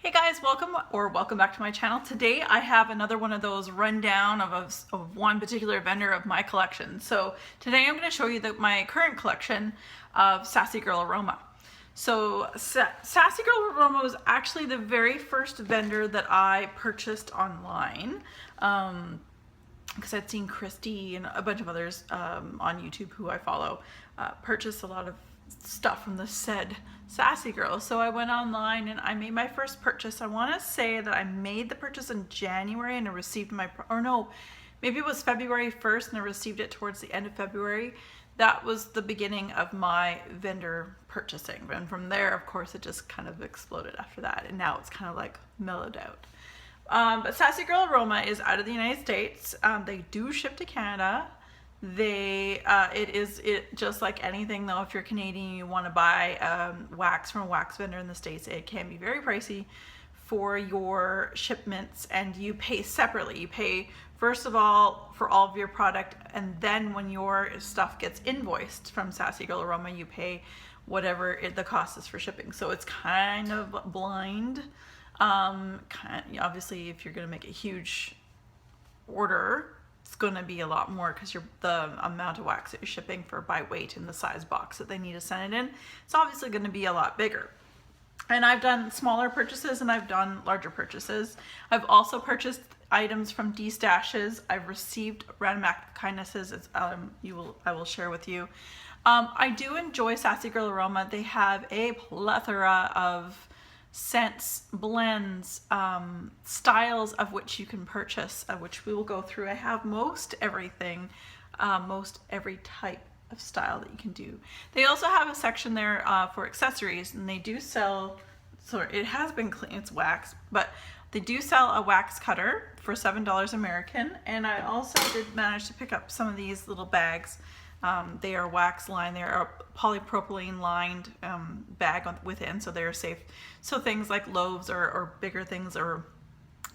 Hey guys, welcome back to my channel. Today I have another one of those rundown of one particular vendor of my collection. So today I'm going to show you my current collection of Sassy Girl Aroma. So Sassy Girl Aroma was actually the very first vendor that I purchased online. Because I'd seen Christy and a bunch of others on YouTube who I follow purchase a lot of stuff from the said Sassy Girl. So I went online and I made my first purchase. I want to say that I made the purchase in January and I received maybe it was February 1st and I received it towards the end of February. That was the beginning of my vendor purchasing. And from there, of course, it just kind of exploded after that. And now it's kind of like mellowed out. But Sassy Girl Aroma is out of the United States. They do ship to Canada. It just like anything though, if you're Canadian, you want to buy wax from a wax vendor in the States, it can be very pricey for your shipments, and you pay separately. You pay first of all for all of your product, and then when your stuff gets invoiced from Sassy Girl Aroma, you pay whatever the cost is for shipping. So it's kind of blind. Obviously if you're going to make a huge order, it's going to be a lot more because the amount of wax that you're shipping for by weight in the size box that they need to send it in, it's obviously going to be a lot bigger. And I've done smaller purchases and I've done larger purchases. I've also purchased items from D-stashes. I've received random act of kindnesses, I will share with you. I do enjoy Sassy Girl Aroma. They have a plethora of scents, blends, styles of which you can purchase, which we will go through. I have most everything, most every type of style that you can do. They also have a section there for accessories, and they do sell, so it has been clean, it's wax, but they do sell a wax cutter for $7 American, and I also did manage to pick up some of these little bags. They are wax lined, they are a polypropylene lined bag within, so they're safe. So things like loaves or bigger things, or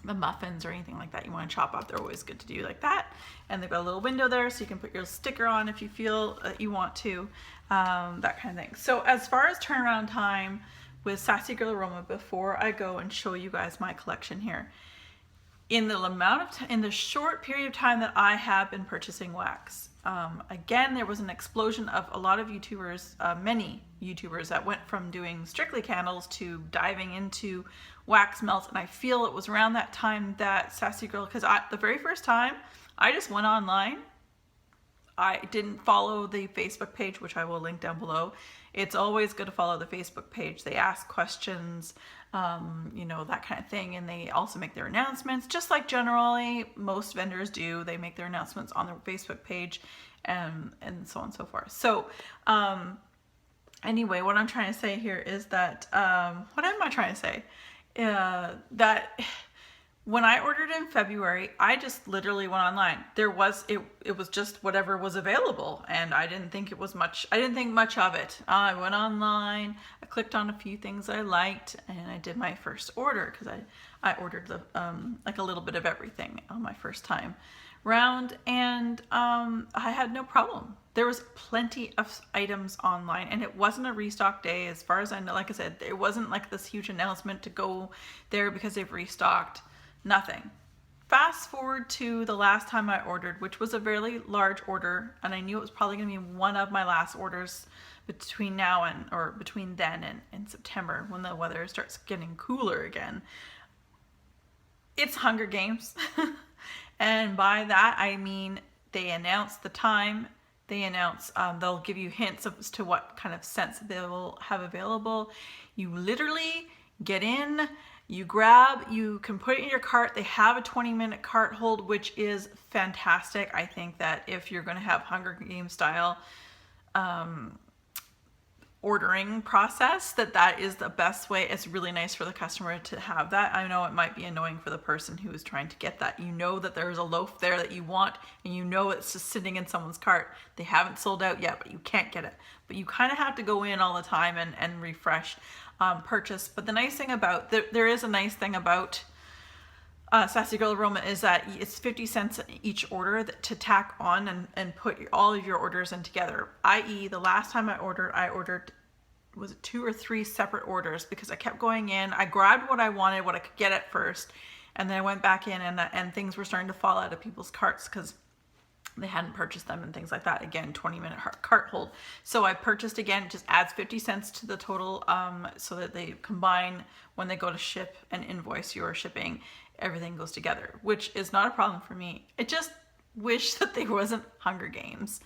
the muffins or anything like that you want to chop up, they're always good to do like that. And they've got a little window there so you can put your sticker on if you feel you want to, that kind of thing. So as far as turnaround time with Sassy Girl Aroma, before I go and show you guys my collection here, in the short period of time that I have been purchasing wax, again, there was an explosion of a lot of YouTubers, many YouTubers that went from doing strictly candles to diving into wax melts. And I feel it was around that time that Sassy Girl, because the very first time I just went online, I didn't follow the Facebook page, which I will link down below. It's always good to follow the Facebook page. They ask questions, you know, that kind of thing. And they also make their announcements, just like generally most vendors do. They make their announcements on their Facebook page and so on and so forth. So anyway, what I'm trying to say here is that, what am I trying to say? That when I ordered in February, I just literally went online. It was just whatever was available, and I didn't think it was much. I didn't think much of it. I went online, I clicked on a few things I liked, and I did my first order because I ordered like a little bit of everything on my first time round, and I had no problem. There was plenty of items online, and it wasn't a restock day as far as I know. Like I said, it wasn't like this huge announcement to go there because they've restocked. Nothing. Fast forward to the last time I ordered, which was a fairly large order, and I knew it was probably going to be one of my last orders between then and September, when the weather starts getting cooler again. It's Hunger Games. And by that I mean they announce the time, they announce they'll give you hints as to what kind of scents they will have available. You literally get in, you grab, you can put it in your cart. They have a 20-minute cart hold, which is fantastic. I think that if you're going to have Hunger Games style ordering process, that is the best way. It's really nice for the customer to have that. I know it might be annoying for the person who is trying to get that. You know that there's a loaf there that you want, and you know it's just sitting in someone's cart. They haven't sold out yet, but you can't get it. But you kind of have to go in all the time and refresh. Purchase. But the nice thing about, there is a nice thing about Sassy Girl Aroma is that it's 50 cents each order to tack on and put all of your orders in together. I.e. the last time I ordered was it 2 or 3 separate orders because I kept going in. I grabbed what I wanted, what I could get at first, and then I went back in and things were starting to fall out of people's carts because they hadn't purchased them and things like that. Again, 20-minute cart hold. So I purchased again, it just adds 50 cents to the total so that they combine when they go to ship and invoice your shipping, everything goes together, which is not a problem for me. I just wish that there wasn't Hunger Games.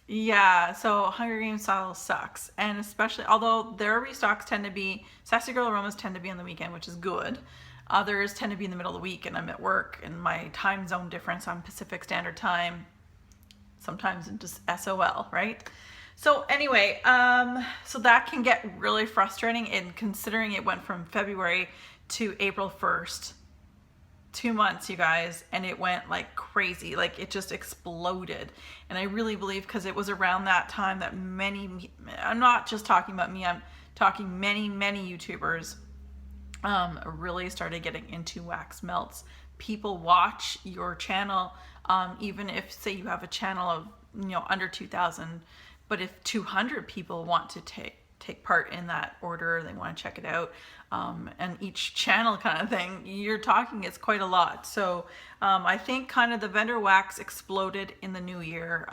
Yeah, so Hunger Games style sucks. And especially, although their restocks tend to be, Sassy Girl Aromas tend to be on the weekend, which is good. Others tend to be in the middle of the week and I'm at work and my time zone difference on Pacific Standard Time, sometimes just SOL, right? So anyway, so that can get really frustrating, and considering it went from February to April 1st, 2 months, you guys, and it went like crazy, like it just exploded. And I really believe because it was around that time that many, I'm not just talking about me, I'm talking many YouTubers really started getting into wax melts. People watch your channel, even if, say, you have a channel of, you know, under 2,000, but if 200 people want to take part in that order, they want to check it out, and each channel kind of thing, you're talking, it's quite a lot. So I think kind of the vendor wax exploded in the new year.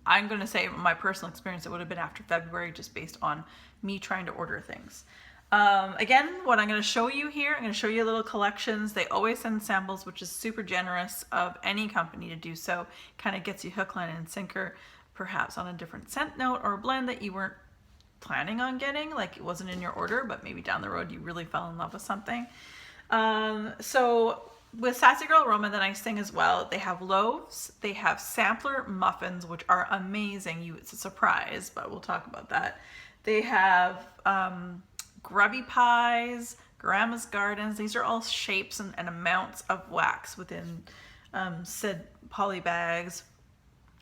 I'm going to say my personal experience, it would have been after February, just based on me trying to order things. Again, what I'm going to show you here, I'm going to show you little collections. They always send samples, which is super generous of any company to do so. Kind of gets you hook, line, and sinker, perhaps on a different scent note or a blend that you weren't planning on getting, like it wasn't in your order, but maybe down the road you really fell in love with something. So with Sassy Girl Aroma, the nice thing as well, they have loaves, they have sampler muffins, which are amazing. It's a surprise, but we'll talk about that. They have grubby pies, grandma's gardens. These are all shapes and amounts of wax within said poly bags,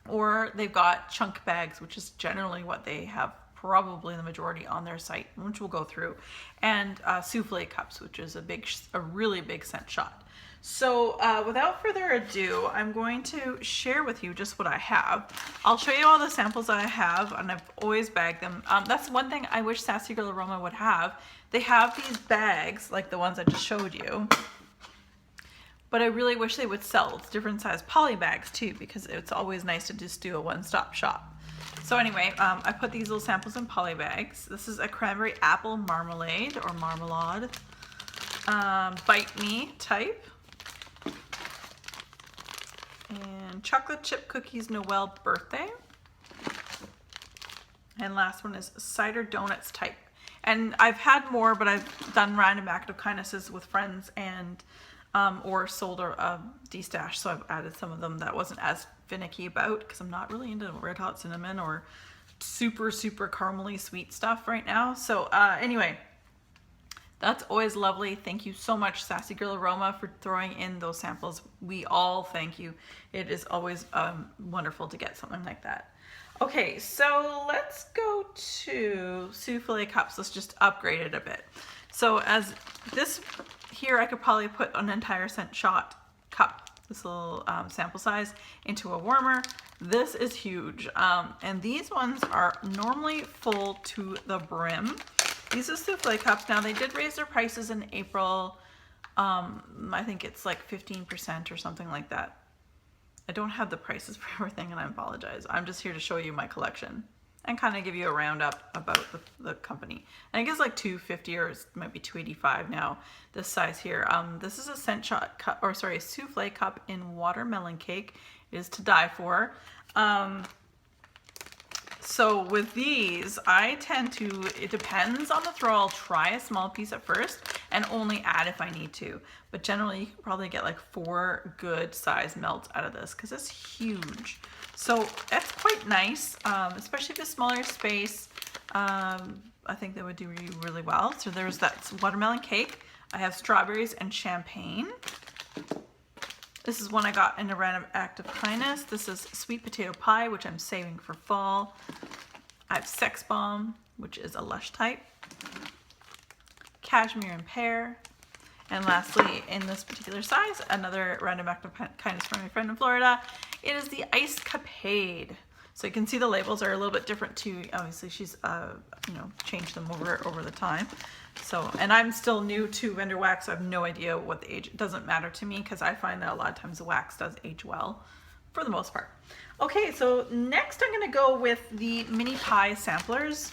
or they've got chunk bags, which is generally what they have, probably the majority on their site, which we'll go through, and Souffle cups, which is a really big scent shot. So without further ado, I'm going to share with you just what I have. I'll show you all the samples that I have, and I've always bagged them. That's one thing I wish Sassy Girl Aroma would have. They have these bags like the ones I just showed you, but I really wish they would sell different size poly bags too, because it's always nice to just do a one-stop shop. So anyway, I put these little samples in poly bags. This is a cranberry apple marmalade or marmalade, bite me type, and chocolate chip cookies Noel birthday, and last one is cider donuts type. And I've had more, but I've done random act of kindnesses with friends and or sold a de-stash, so I've added some of them that wasn't as finicky about, because I'm not really into red hot cinnamon or super caramely sweet stuff right now. So anyway, that's always lovely. Thank you so much, Sassy Girl Aroma, for throwing in those samples. We all thank you. It is always wonderful to get something like that. Okay, so let's go to Souffle cups. Let's just upgrade it a bit. So as this here, I could probably put an entire scent shot cup, this little sample size, into a warmer. This is huge, and these ones are normally full to the brim. These are Souffle cups. Now they did raise their prices in April. I think it's like 15% or something like that. I don't have the prices for everything, and I apologize. I'm just here to show you my collection and kind of give you a roundup about the company. And I guess like $250 or it might be $285 now, this size here. This is a scent shot cup, or sorry, a Souffle cup in watermelon cake. It is to die for. So with these, I tend to, it depends on the throw, I'll try a small piece at first and only add if I need to. But generally you can probably get like 4 good size melts out of this, because it's huge. So that's quite nice, especially if it's smaller space. I think that would do really well. So there's that watermelon cake. I have strawberries and champagne. This is one I got in a random act of kindness. This is sweet potato pie, which I'm saving for fall. I have sex bomb, which is a lush type. Cashmere and pear. And lastly, in this particular size, another random act of kindness from my friend in Florida, it is the Ice Capade. So you can see the labels are a little bit different too. Obviously she's, you know, changed them over the time. So, and I'm still new to vendor wax. So I have no idea what the age, it doesn't matter to me because I find that a lot of times the wax does age well for the most part. Okay, so next I'm gonna go with the mini pie samplers.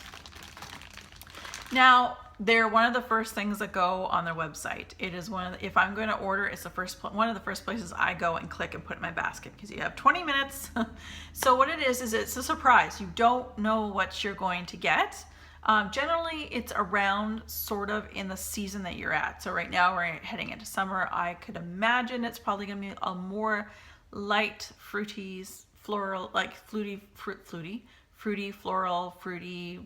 Now, they're one of the first things that go on their website. It is one of the, if I'm going to order, it's the one of the first places I go and click and put in my basket because you have 20 minutes. So what it is it's a surprise. You don't know what you're going to get. Generally, it's around sort of in the season that you're at. So right now we're heading into summer. I could imagine it's probably going to be a more light, fruity, floral, like fruity, floral, fruity,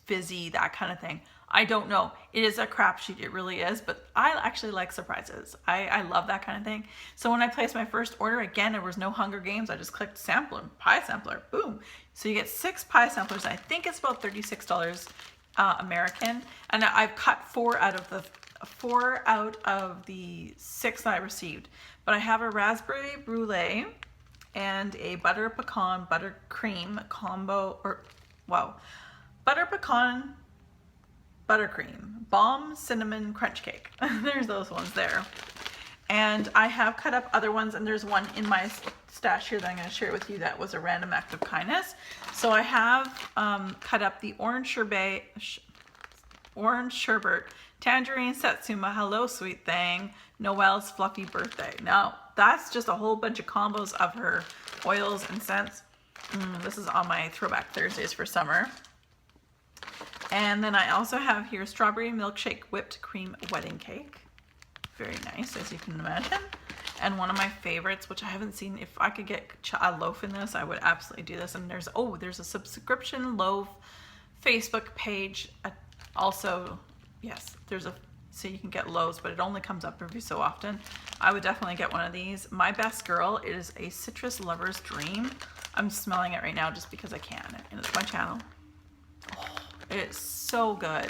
fizzy, that kind of thing. I don't know. It is a crapshoot. It really is. But I actually like surprises. I love that kind of thing. So when I placed my first order, again, there was no Hunger Games. I just clicked sampler, pie sampler, boom. So you get 6 pie samplers. I think it's about $36 American. And I've cut 4 out of the 6 that I received. But I have a raspberry brulee and a butter pecan buttercream combo, or wow, butter pecan buttercream balm cinnamon crunch cake. There's those ones there. And I have cut up other ones, and there's one in my stash here that I'm going to share with you that was a random act of kindness. So I have cut up the orange sherbet, tangerine satsuma, hello sweet thing, Noelle's fluffy birthday. Now that's just a whole bunch of combos of her oils and scents. This is on my Throwback Thursdays for summer. And then I also have here strawberry milkshake whipped cream wedding cake. Very nice, as you can imagine. And one of my favorites, which I haven't seen, if I could get a loaf in this, I would absolutely do this. And there's a subscription Loaf Facebook page. Also, yes, so you can get loaves, but it only comes up every so often. I would definitely get one of these. My best girl is a citrus lover's dream. I'm smelling it right now just because I can, and it's my channel. Oh, it's so good.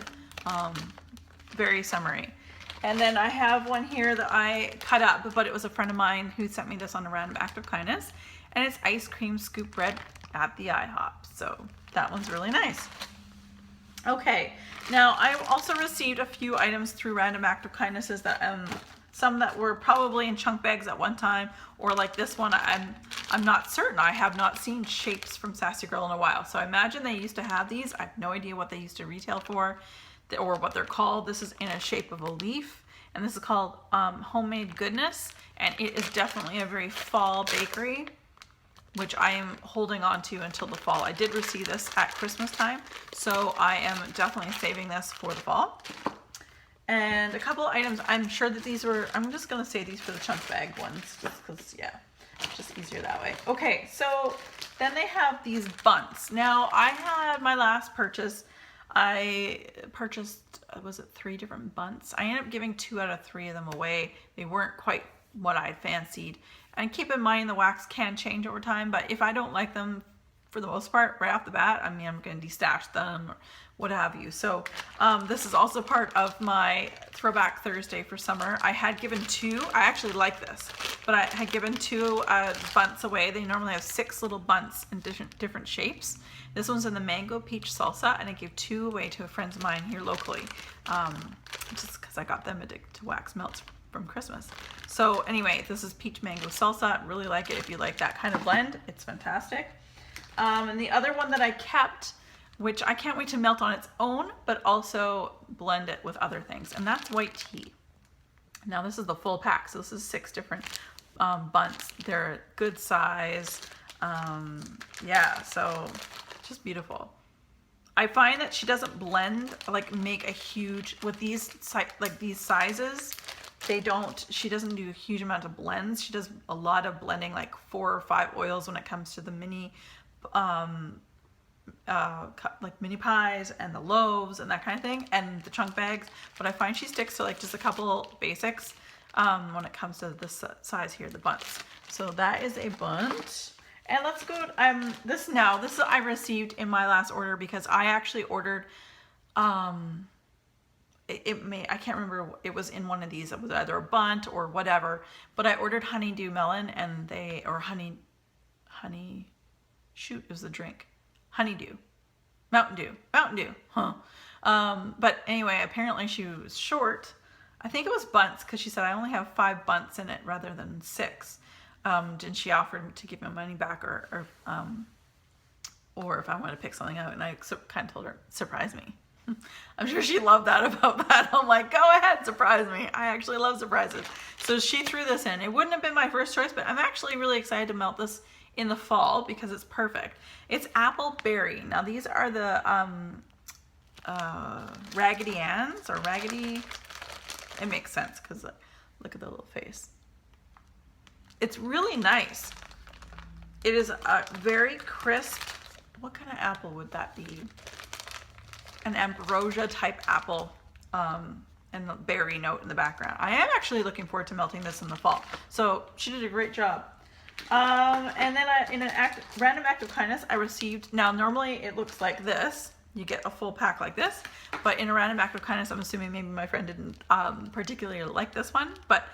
Very summery. And then I have one here that I cut up, but it was a friend of mine who sent me this on a random act of kindness. And it's ice cream scoop bread at the IHOP. So that one's really nice. Okay, now I also received a few items through random act of kindnesses that some that were probably in chunk bags at one time, or like this one, I'm not certain. I have not seen shapes from Sassy Girl in a while. So I imagine they used to have these. I have no idea what they used to retail for or what they're called. This is in a shape of a leaf, and this is called Homemade Goodness, and it is definitely a very fall bakery, which I am holding on to until the fall. I did receive this at Christmas time, so I am definitely saving this for the fall. And a couple of items, I'm sure that these were, I'm just gonna say these for the chunk bag ones, just because, yeah, it's just easier that way. Okay, so then they have these bunts. Now, I had my last purchase, I purchased, was it 3 different bunts? I ended up giving 2 out of 3 of them away. They weren't quite what I fancied. And keep in mind the wax can change over time, but if I don't like them for the most part right off the bat, I mean, I'm going to destash them or what have you. So this is also part of my Throwback Thursday for summer. I had given 2, I actually like this, but I had given 2 bunts away. They normally have 6 little bunts in different shapes. This one's in the mango peach salsa, and I gave 2 away to friends of mine here locally, just because I got them addicted to wax melts from Christmas. So anyway, this is peach mango salsa. I really like it. If you like that kind of blend, it's fantastic. And the other one that I kept, which I can't wait to melt on its own, but also blend it with other things, and that's white tea. Now this is the full pack, so this is 6 different bunts. They're good size. Yeah, so just beautiful. I find that she doesn't blend, like make a huge, with these sizes, she doesn't do a huge amount of blends. She does a lot of blending, like 4 or 5 oils when it comes to the mini, like mini pies and the loaves and that kind of thing, and the chunk bags. But I find she sticks to like just a couple basics when it comes to this size here, the bunts. So that is a bunt. And let's go, this I received in my last order because I actually ordered, I can't remember, it was in one of these, it was either a bunt or whatever, but I ordered honeydew melon and honey Shoot, it was the drink. Honeydew. Mountain Dew, huh? But anyway, apparently she was short. I think it was Bunts, because she said I only have 5 Bunts in it rather than 6. And she offered to give me money back or if I want to pick something out. And I kind of told her, surprise me. I'm sure she loved that about that. I'm like, go ahead, surprise me. I actually love surprises. So she threw this in. It wouldn't have been my first choice, but I'm actually really excited to melt this in the fall because it's perfect. It's apple berry. Now these are the Raggedy Ann's or Raggedy. It makes sense because look at the little face. It's really nice. It is a very crisp. What kind of apple would that be? An ambrosia type apple and the berry note in the background. I am actually looking forward to melting this in the fall. So she did a great job. And then in an random act of kindness, I received, now normally it looks like this. You get a full pack like this, but in a random act of kindness, I'm assuming maybe my friend didn't particularly like this one, but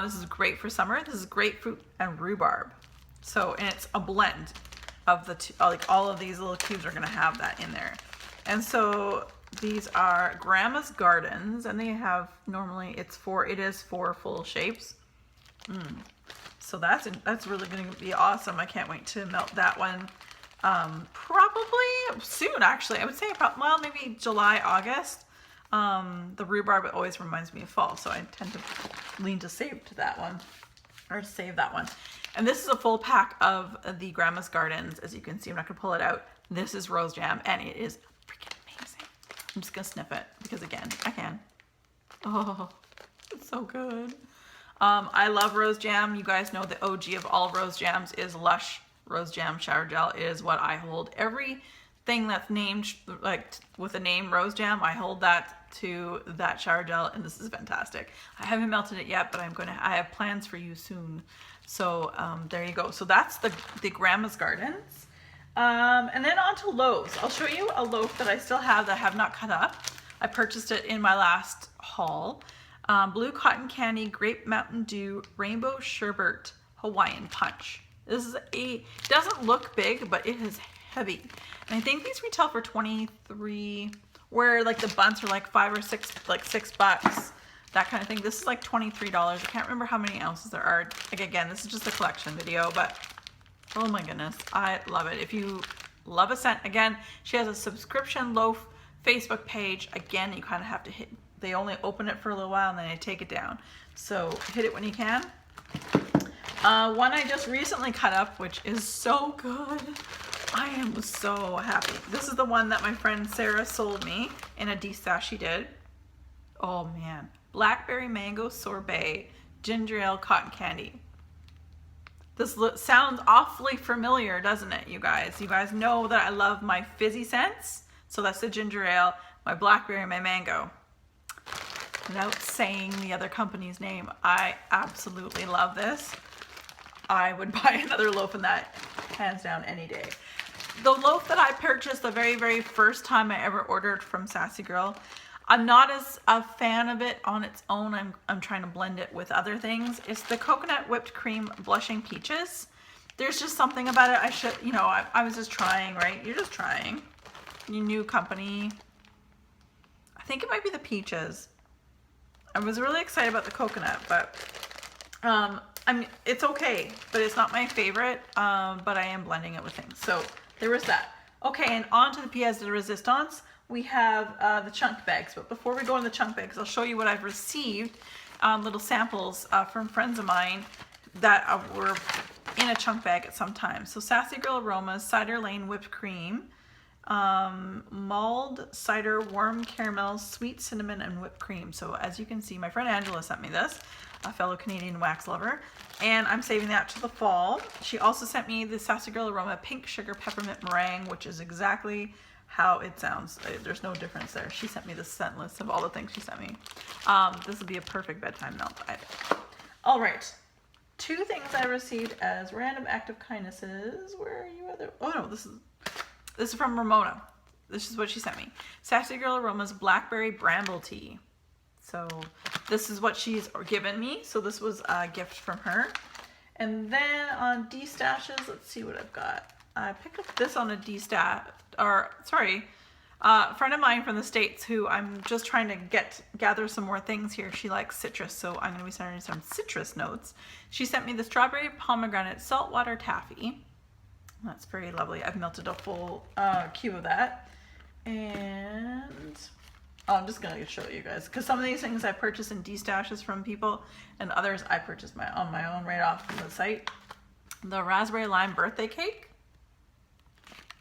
this is great for summer. This is grapefruit and rhubarb. So, and it's a blend of the two, like all of these little cubes are gonna have that in there. And so these are Grandma's Gardens, and they have, normally it is 4 full shapes. So that's really going to be awesome. I can't wait to melt that one. Probably soon, actually. I would say well, maybe July, August. The rhubarb always reminds me of fall, so I tend to lean to save that one. And this is a full pack of the Grandma's Gardens. As you can see, I'm not going to pull it out. This is rose jam, and it is freaking amazing. I'm just going to sniff it because, again, I can. Oh, it's so good. I love rose jam. You guys know the OG of all rose jams is Lush Rose Jam Shower Gel. It is what I hold. Everything that's named like with the name rose jam, I hold that to that shower gel, and this is fantastic. I haven't melted it yet, but I have plans for you soon. So there you go. So that's the Grandma's Gardens. And then on to loaves. I'll show you a loaf that I still have that I have not cut up. I purchased it in my last haul. Blue Cotton Candy, Grape Mountain Dew, Rainbow Sherbet, Hawaiian Punch. This is doesn't look big, but it is heavy. And I think these retail for $23, where like the Bunts are like 5 or 6, like $6, that kind of thing. This is like $23. I can't remember how many ounces there are. Like again, this is just a collection video, but oh my goodness, I love it. If you love a scent, again, she has a subscription Loaf Facebook page. Again, you kind of have to they only open it for a little while and then they take it down. So hit it when you can. One I just recently cut up, which is so good. I am so happy. This is the one that my friend Sarah sold me in a de-stash she did. Oh man. Blackberry Mango Sorbet, Ginger Ale Cotton Candy. This sounds awfully familiar, doesn't it, you guys? You guys know that I love my fizzy scents. So that's the ginger ale, my blackberry, my mango. Without saying the other company's name, I absolutely love this. I would buy another loaf in that, hands down, any day. The loaf that I purchased the very, very first time I ever ordered from Sassy Girl, I'm not as a fan of it on its own. I'm trying to blend it with other things. It's the coconut whipped cream blushing peaches. There's just something about it. I was just trying, right? You're just trying. Your new company. I think it might be the peaches. I was really excited about the coconut, but it's okay, but it's not my favorite. But I am blending it with things. So there was that. Okay, and on to the pièce de résistance. We have the chunk bags, but before we go on the chunk bags, I'll show you what I've received, little samples from friends of mine that were in a chunk bag at some time. So Sassy Girl Aromas, Cider Lane Whipped Cream, mulled cider, warm caramel, sweet cinnamon, and whipped cream. So as you can see, my friend Angela sent me this, a fellow Canadian wax lover, and I'm saving that to the fall. She also sent me the Sassy Girl Aroma Pink Sugar Peppermint Meringue, which is exactly how it sounds. There's no difference there. She sent me the scent list of all the things she sent me. This would be a perfect bedtime melt. All right. 2 things I received as random act of kindnesses. Where are you other? Oh no, this is from Ramona. This is what she sent me. Sassy Girl Aroma's Blackberry Bramble Tea. So this is what she's given me. So this was a gift from her. And then on de-stashes, let's see what I've got. I picked up this on a a friend of mine from the States who I'm just trying to gather some more things here. She likes citrus, so I'm going to be sending her some citrus notes. She sent me the strawberry pomegranate saltwater taffy. That's very lovely. I've melted a full cube of that. And I'm just going to show you guys, because some of these things I purchase in D-stashes from people, and others I purchased on my own right off from the site. The raspberry lime birthday cake.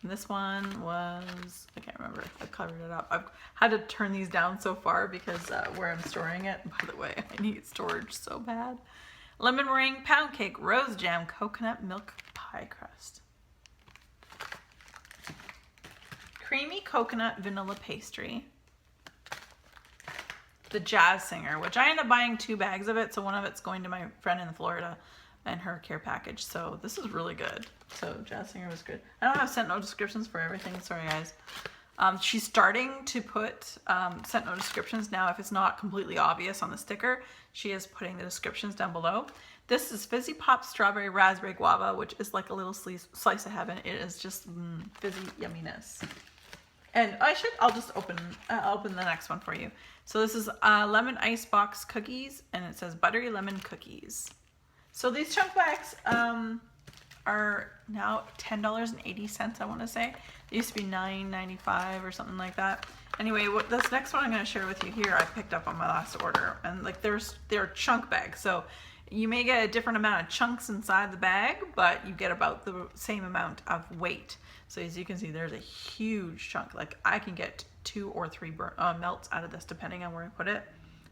And this one was, I can't remember, I covered it up. I've had to turn these down so far because where I'm storing it. By the way, I need storage so bad. Lemon meringue pound cake, rose jam, coconut milk pie crust. Creamy coconut vanilla pastry. The Jazz Singer, which I ended up buying 2 bags of it. So one of it's going to my friend in Florida and her care package. So this is really good. So Jazz Singer was good. I don't have sent no descriptions for everything. Sorry, guys. She's starting to put sent no descriptions now. If it's not completely obvious on the sticker, she is putting the descriptions down below. This is Fizzy Pop Strawberry Raspberry Guava, which is like a little slice of heaven. It is just fizzy yumminess. And I'll just open the next one for you. So this is lemon ice box cookies, and it says buttery lemon cookies. So these chunk bags are now $10.80, I want to say. It used to be $9.95 or something like that. Anyway, this next one I'm going to share with you here, I picked up on my last order, and like they're chunk bags. So you may get a different amount of chunks inside the bag, but you get about the same amount of weight. So as you can see, there's a huge chunk. Like I can get 2 or 3 melts out of this depending on where I put it.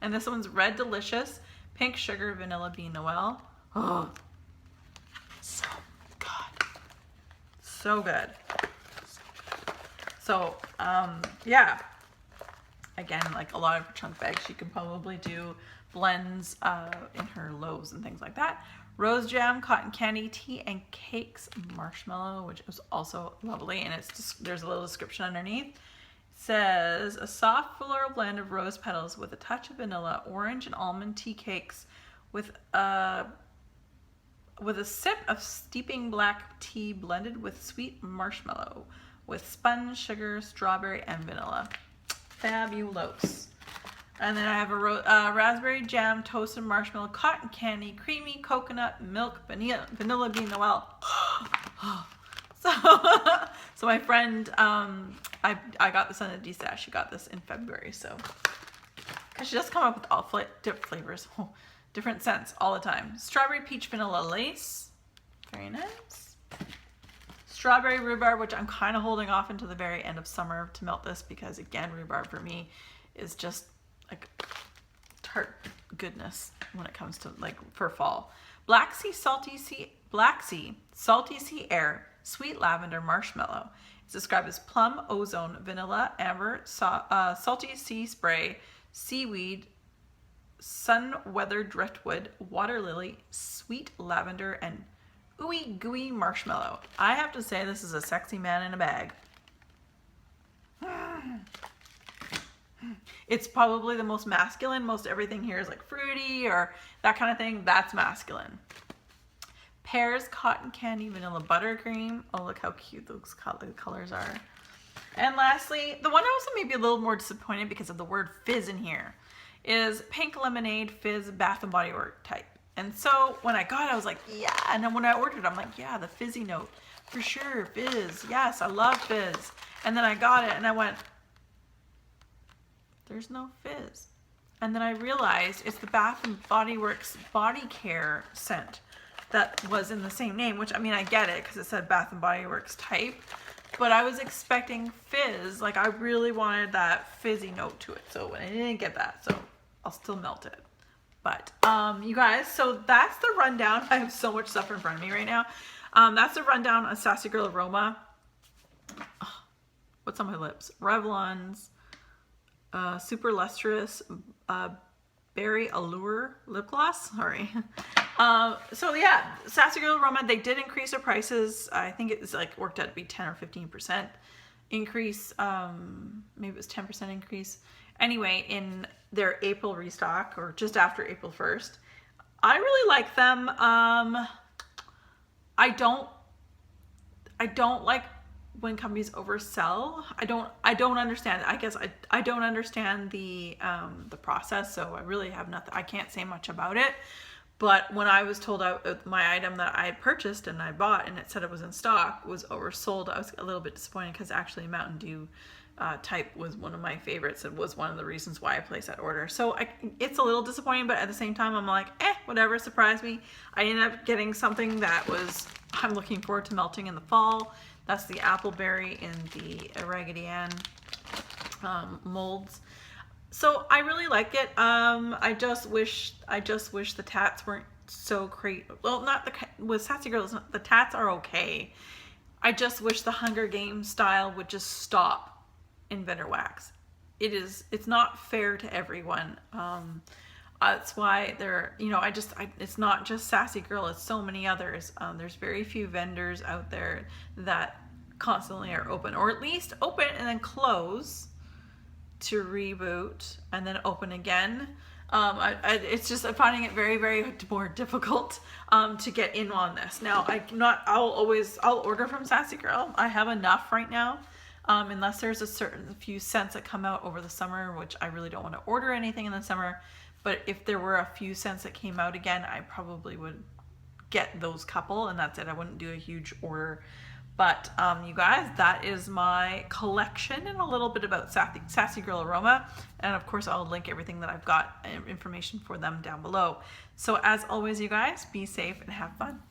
And this one's Red Delicious, Pink Sugar, Vanilla Bean Noel. Oh, so good. So good. So, yeah. Again, like a lot of chunk bags, she could probably do blends in her loaves and things like that. Rose jam, cotton candy, tea, and cakes marshmallow, which is also lovely. And it's just, there's a little description underneath. It says a soft floral blend of rose petals with a touch of vanilla, orange, and almond tea cakes with a sip of steeping black tea blended with sweet marshmallow with sponge, sugar, strawberry, and vanilla. Fabulous. And then I have a raspberry jam, toasted marshmallow, cotton candy, creamy coconut milk, vanilla bean Noel. So my friend, I got this on a D-stash. She got this in February. So, because she does come up with all different flavors, different scents all the time. Strawberry peach vanilla lace, very nice. Strawberry rhubarb, which I'm kind of holding off until the very end of summer to melt this, because again, rhubarb for me is just like tart goodness when it comes to like for fall. Black sea salty sea air, sweet lavender marshmallow. It's described as plum, ozone, vanilla, amber, salty sea spray, seaweed, sun weathered driftwood, water lily, sweet lavender, and ooey gooey marshmallow. I have to say this is a sexy man in a bag. It's probably the most masculine. Most everything here is like fruity or that kind of thing. That's masculine. Pears, cotton candy, vanilla buttercream. Oh, look how cute those colors are. And lastly, the one I was maybe a little more disappointed because of the word fizz in here is pink lemonade fizz Bath and Body Works type. And so when I got it, I was like, yeah. And then when I ordered it, I'm like, yeah, the fizzy note for sure. Fizz. Yes, I love fizz. And then I got it and I went, there's no fizz. And then I realized it's the Bath and Body Works body care scent that was in the same name, which I mean, I get it because it said Bath and Body Works type, but I was expecting fizz. Like I really wanted that fizzy note to it. So I didn't get that, so I'll still melt it. But you guys, so that's the rundown. I have so much stuff in front of me right now. That's the rundown on Sassy Girl Aroma. Oh, what's on my lips? Revlon's Super Lustrous Berry Allure Lip Gloss. Sorry. So yeah, Sassy Girl Aroma, they did increase their prices. I think it was like worked out to be 10 or 15% increase. Maybe it was 10% increase. Anyway, in their April restock or just after April 1st. I really like them. I don't like when companies oversell. I don't understand. I guess I don't understand the process, so I really have nothing. I can't say much about it. But when I was told my item that I had purchased and I bought and it said it was in stock was oversold, I was a little bit disappointed because actually Mountain Dew type was one of my favorites and was one of the reasons why I placed that order. So it's a little disappointing, but at the same time I'm like, whatever, surprise me. I ended up getting something that I'm looking forward to melting in the fall. That's the appleberry in the Raggedy Ann molds. So I really like it. I just wish the tats weren't so crazy. Well, not with Sassy Girls, the tats are okay. I just wish the Hunger Games style would just stop in vendor wax. It's not fair to everyone. That's why it's not just Sassy Girl, it's so many others. There's very few vendors out there that constantly are open, or at least open and then close to reboot and then open again. It's just, I'm finding it very, very more difficult to get in on this. Now, I'll order from Sassy Girl. I have enough right now. Unless there's a few scents that come out over the summer, which I really don't want to order anything in the summer. But if there were a few scents that came out again, I probably would get those couple, and that's it. I wouldn't do a huge order. But you guys, that is my collection and a little bit about Sassy Girl Aroma. And of course, I'll link everything that I've got, information for them down below. So as always, you guys, be safe and have fun.